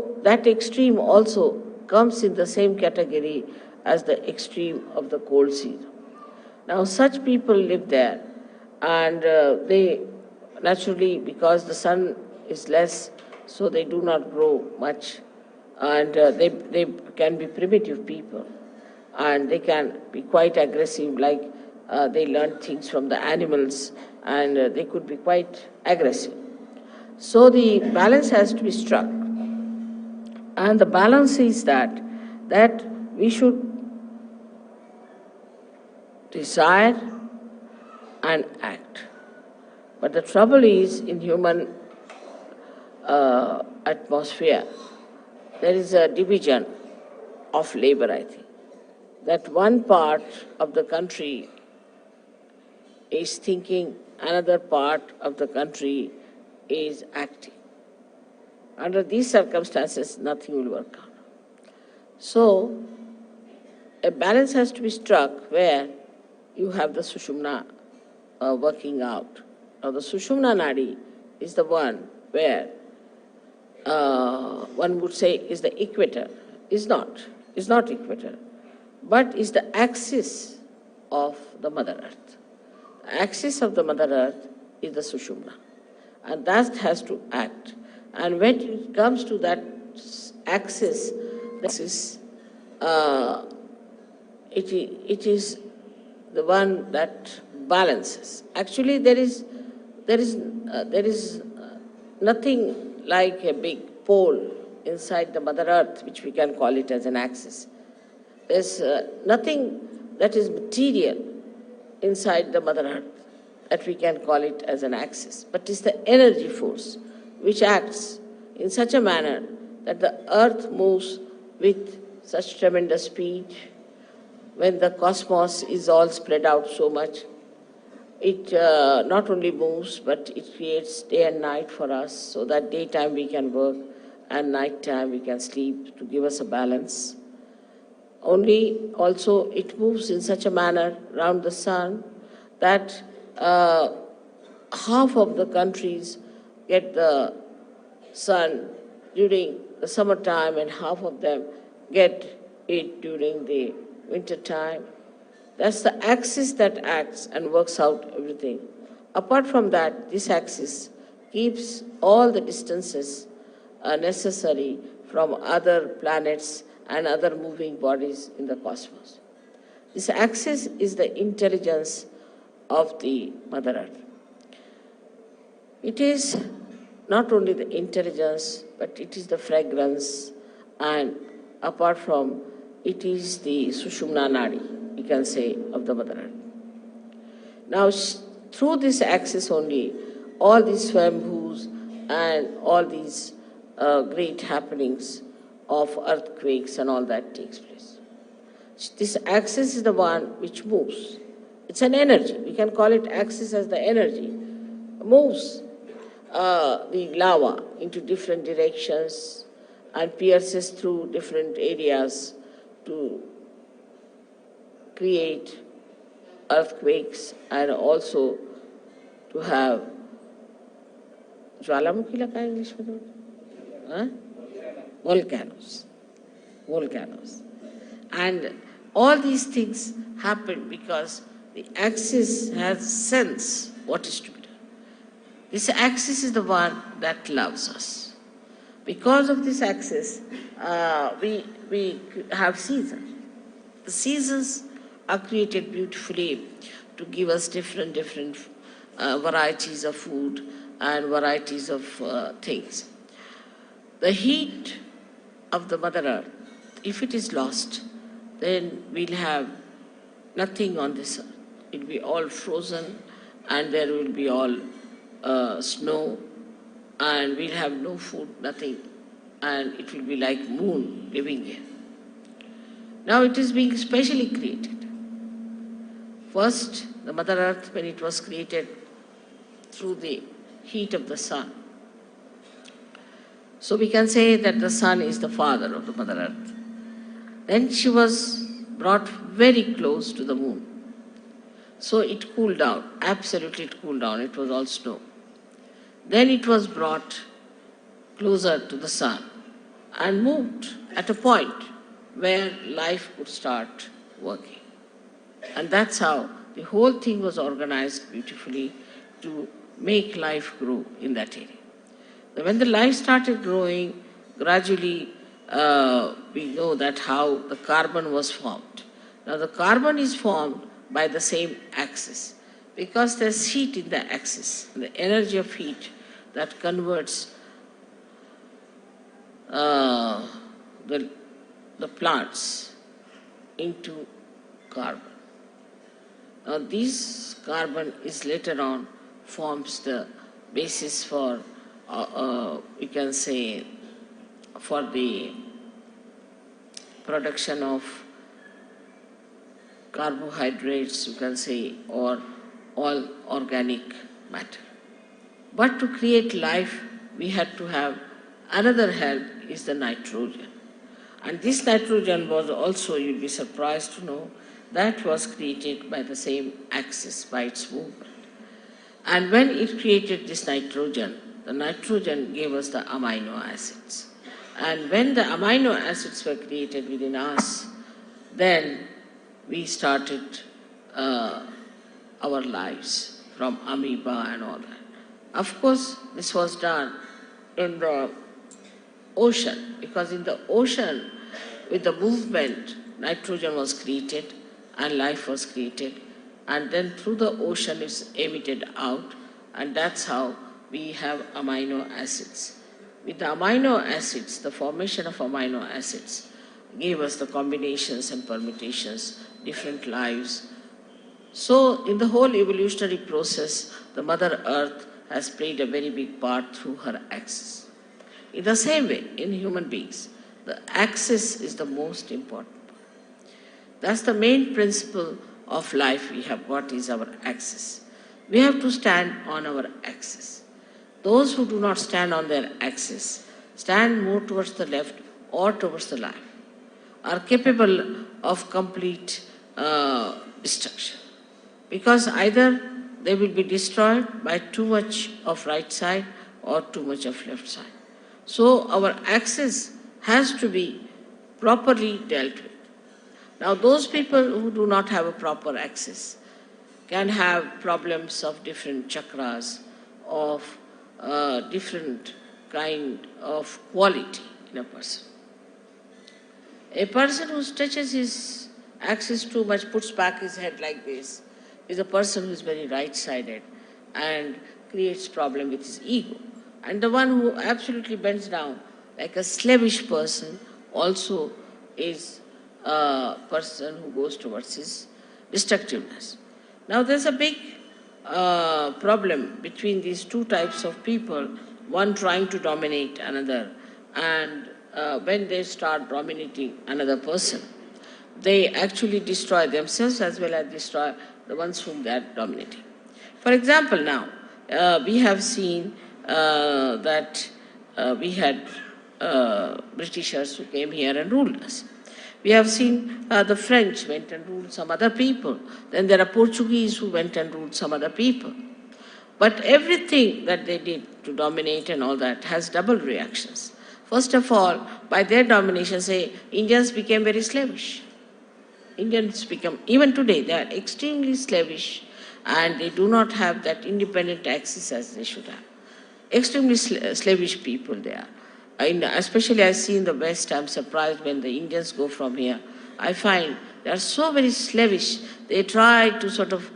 So that extreme also comes in the same category as the extreme of the cold season. Now, such people live there, and they naturally, because the sun is less, so they do not grow much, and they can be primitive people, and they can be quite aggressive, like they learn things from the animals, and they could be quite aggressive. So the balance has to be struck, and the balance is that we should desire and act. But the trouble is, in human atmosphere, there is a division of labor, I think. That one part of the country is thinking, another part of the country is acting. Under these circumstances, nothing will work out. So, a balance has to be struck where you have the Sushumna working out. Now, the Sushumna Nadi is the one where one would say is the equator. Is not equator, but is the axis of the Mother Earth. The axis of the Mother Earth is the Sushumna, and that has to act. And when it comes to that axis, it is the one that balances. Actually, there is nothing like a big pole inside the Mother Earth, which we can call it as an axis. There's nothing that is material inside the Mother Earth that we can call it as an axis, but it's the energy force which acts in such a manner that the Earth moves with such tremendous speed. When the cosmos is all spread out so much, it not only moves, but it creates day and night for us, so that daytime we can work and nighttime we can sleep, to give us a balance. Only also it moves in such a manner around the sun that half of the countries get the sun during the summertime and half of them get it during the winter time. That's the axis that acts and works out everything. Apart from that, this axis keeps all the distances necessary from other planets and other moving bodies in the cosmos. This axis is the intelligence of the Mother Earth. It is not only the intelligence, but it is the fragrance, and apart from it is the Sushumna Nadi, we can say, of the Mother Earth. Now, through this axis only, all these swayambhus and all these great happenings of earthquakes and all that takes place. This axis is the one which moves. It's an energy. We can call it axis as the energy. It moves the lava into different directions and pierces through different areas to create earthquakes and also to have ज्वालामुखी लगा English में volcanoes. And all these things happen because the axis has sense what is to be done. This axis is the one that loves us. Because of this axis, we have seasons. The seasons are created beautifully to give us different varieties of food and varieties of things. The heat of the Mother Earth, if it is lost, then we'll have nothing on this earth. It will be all frozen and there will be all snow and we'll have no food, nothing, and it will be like moon living here. Now it is being specially created. First, the Mother Earth, when it was created through the heat of the sun. So we can say that the sun is the father of the Mother Earth. Then she was brought very close to the moon. So it cooled down, absolutely it cooled down, it was all snow. Then it was brought closer to the sun. and moved at a point where life could start working. And that's how the whole thing was organized beautifully to make life grow in that area. When the life started growing, gradually we know that how the carbon was formed. Now the carbon is formed by the same axis because there's heat in the axis, the energy of heat that converts the plants into carbon. Now this carbon is later on forms the basis for, we can say, for the production of carbohydrates, you can say, or all organic matter. But to create life, we had to have another help, is the nitrogen. And this nitrogen was also, you'll be surprised to know, that was created by the same axis, by its movement. And when it created this nitrogen, the nitrogen gave us the amino acids. And when the amino acids were created within us, then we started our lives from amoeba and all that. Of course, this was done in the ocean, because in the ocean, with the movement, nitrogen was created and life was created. And then through the ocean it's emitted out, and that's how we have amino acids. With the amino acids, the formation of amino acids gave us the combinations and permutations, different lives. So in the whole evolutionary process, the Mother Earth has played a very big part through her axis. In the same way, in human beings, the axis is the most important part. That's the main principle of life we have got, is our axis. We have to stand on our axis. Those who do not stand on their axis, stand more towards the left or towards the right, are capable of complete destruction. Because either they will be destroyed by too much of right side or too much of left side. So our axis has to be properly dealt with. Now those people who do not have a proper axis can have problems of different chakras, of different kind of quality in a person. A person who stretches his axis too much, puts back his head like this, is a person who is very right-sided and creates problem with his ego. And the one who absolutely bends down, like a slavish person, also is a person who goes towards his destructiveness. Now there's a big problem between these two types of people, one trying to dominate another, and when they start dominating another person, they actually destroy themselves as well as destroy the ones whom they are dominating. For example, now, we have seen that we had Britishers who came here and ruled us. We have seen the French went and ruled some other people. Then there are Portuguese who went and ruled some other people. But everything that they did to dominate and all that has double reactions. First of all, by their domination, say, Indians became very slavish. Indians become, even today, they are extremely slavish and they do not have that independent axis as they should have. Extremely slavish people they are. Especially I see in the West, I'm surprised when the Indians go from here. I find they are so very slavish. They try to sort of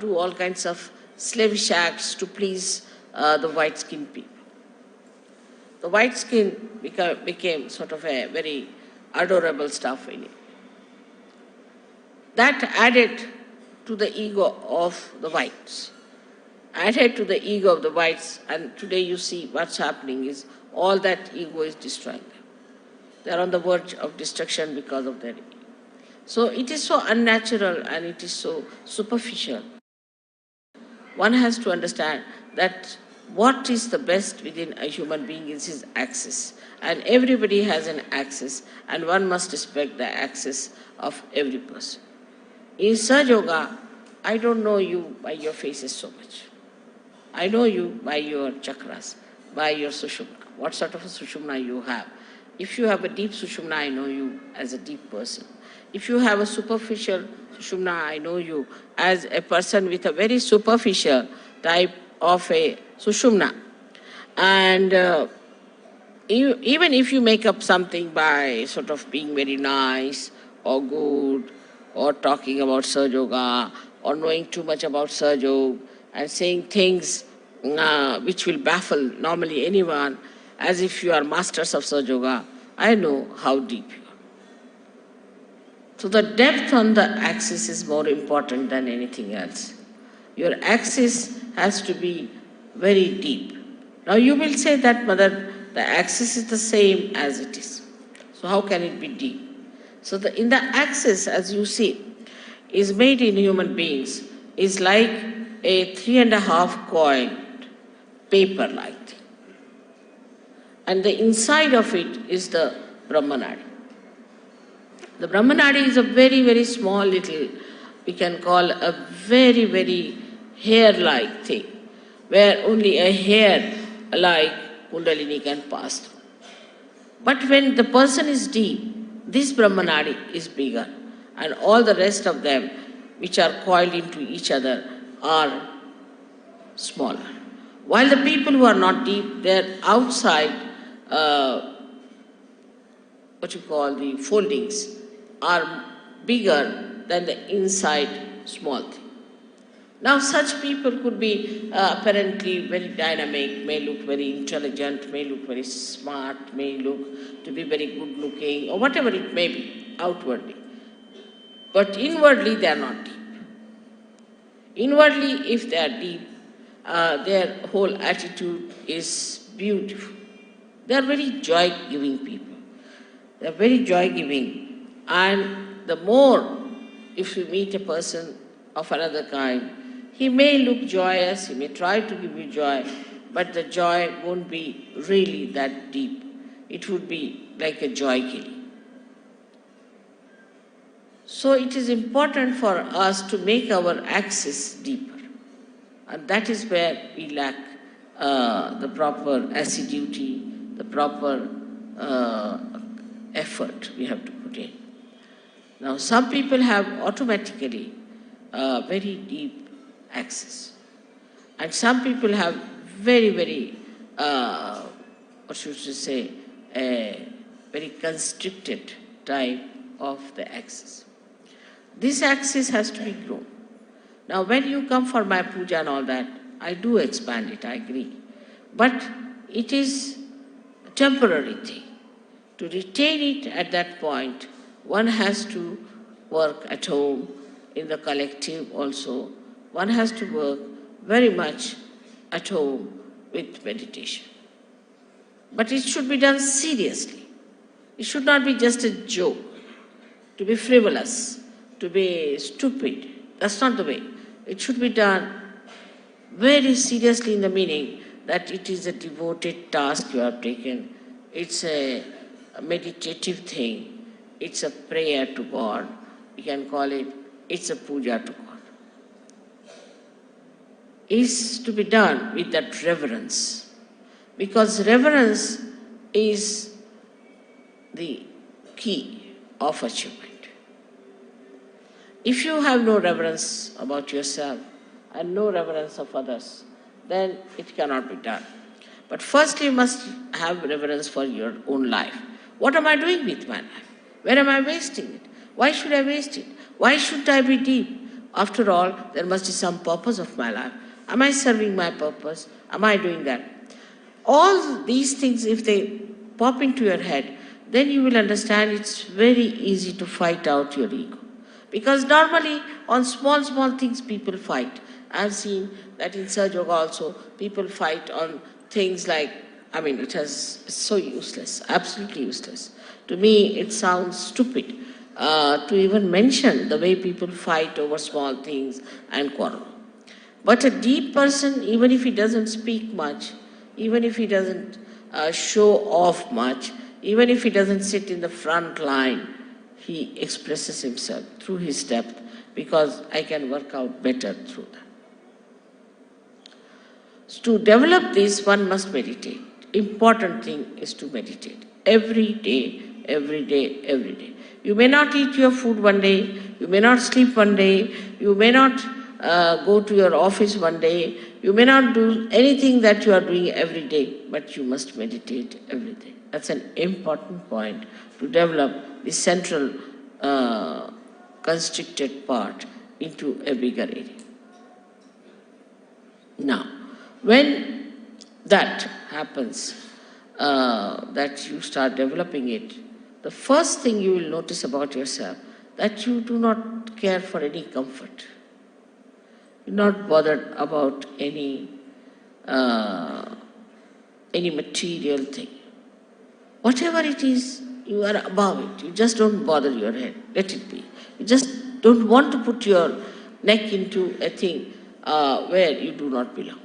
do all kinds of slavish acts to please the white-skinned people. The white skin became sort of a very adorable stuff in it. That added to the ego of the whites. Added to the ego of the whites, and today you see what's happening is all that ego is destroying them. They are on the verge of destruction because of their ego. So it is so unnatural and it is so superficial. One has to understand that what is the best within a human being is his axis. And everybody has an axis, and one must respect the axis of every person. In Sahaja Yoga, I don't know you by your faces so much. I know you by your chakras, by your sushumna, what sort of a sushumna you have. If you have a deep Sushumna, I know you as a deep person. If you have a superficial Sushumna, I know you as a person with a very superficial type of a Sushumna. And even if you make up something by sort of being very nice or good or talking about Sahaja Yoga or knowing too much about Sahaja Yoga and saying things which will baffle normally anyone as if you are masters of Sahaja Yoga, I know how deep you are. So the depth on the axis is more important than anything else. Your axis has to be very deep. Now you will say that, Mother, the axis is the same as it is. So how can it be deep? So in the axis, as you see, is made in human beings, is like a 3.5 coin paper-like thing. And the inside of it is the Brahmanadi. The Brahmanadi is a very, very small little, we can call a very, very hair-like thing, where only a hair like Kundalini can pass through. But when the person is deep, this Brahmanadi is bigger, and all the rest of them, which are coiled into each other, are smaller. While the people who are not deep, their outside, what you call the foldings, are bigger than the inside small thing. Now such people could be apparently very dynamic, may look very intelligent, may look very smart, may look to be very good looking, or whatever it may be, outwardly. But inwardly they are not deep. Inwardly, if they are deep, their whole attitude is beautiful. They are very joy-giving people. They are very joy-giving. And the more, if you meet a person of another kind, he may look joyous, he may try to give you joy, but the joy won't be really that deep. It would be like a joy killing. So it is important for us to make our axis deeper. And that is where we lack the proper assiduity, the proper effort we have to put in. Now some people have automatically very deep axis. And some people have very, very, what should you say, a very constricted type of the axis. This axis has to be grown. Now when you come for my puja and all that, I do expand it, I agree. But it is a temporary thing. To retain it at that point, one has to work at home, in the collective also. One has to work very much at home with meditation. But it should be done seriously. It should not be just a joke, to be frivolous, to be stupid. That's not the way. It should be done very seriously in the meaning that it is a devoted task you have taken. It's a meditative thing. It's a prayer to God. You can call it, it's a puja to God. Is to be done with that reverence. Because reverence is the key of achievement. If you have no reverence about yourself and no reverence of others, then it cannot be done. But first you must have reverence for your own life. What am I doing with my life? Where am I wasting it? Why should I waste it? Why should I be deep? After all, there must be some purpose of my life. Am I serving my purpose? Am I doing that? All these things, if they pop into your head, then you will understand it's very easy to fight out your ego. Because normally on small, small things people fight. I've seen that in Sahaja Yoga also, people fight on things like, it's so useless, absolutely useless. To me, it sounds stupid to even mention the way people fight over small things and quarrel. But a deep person, even if he doesn't speak much, even if he doesn't show off much, even if he doesn't sit in the front line, he expresses himself through his depth, because I can work out better through that. So to develop this, one must meditate. Important thing is to meditate. every day, every day, every day. You may not eat your food one day, you may not sleep one day, you may not go to your office one day, you may not do anything that you are doing every day, but you must meditate every day. That's an important point to develop the central constricted part into a bigger area. Now, when that happens, that you start developing it, the first thing you will notice about yourself, that you do not care for any comfort. You're not bothered about any material thing. Whatever it is, you are above it. You just don't bother your head. Let it be. You just don't want to put your neck into a thing where you do not belong.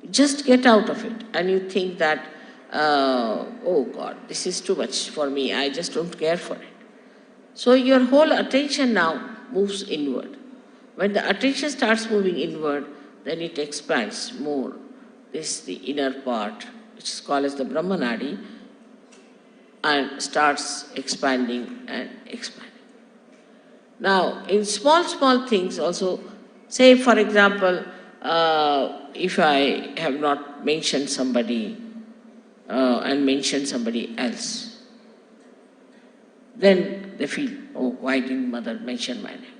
You just get out of it and you think that, oh God, this is too much for me. I just don't care for it. So your whole attention now moves inward. When the attention starts moving inward, then it expands more. This is the inner part, which is called as the Brahmanadi, and starts expanding and expanding. Now, in small things also, say for example, if I have not mentioned somebody and mentioned somebody else, then they feel, oh, why didn't mother mention my name?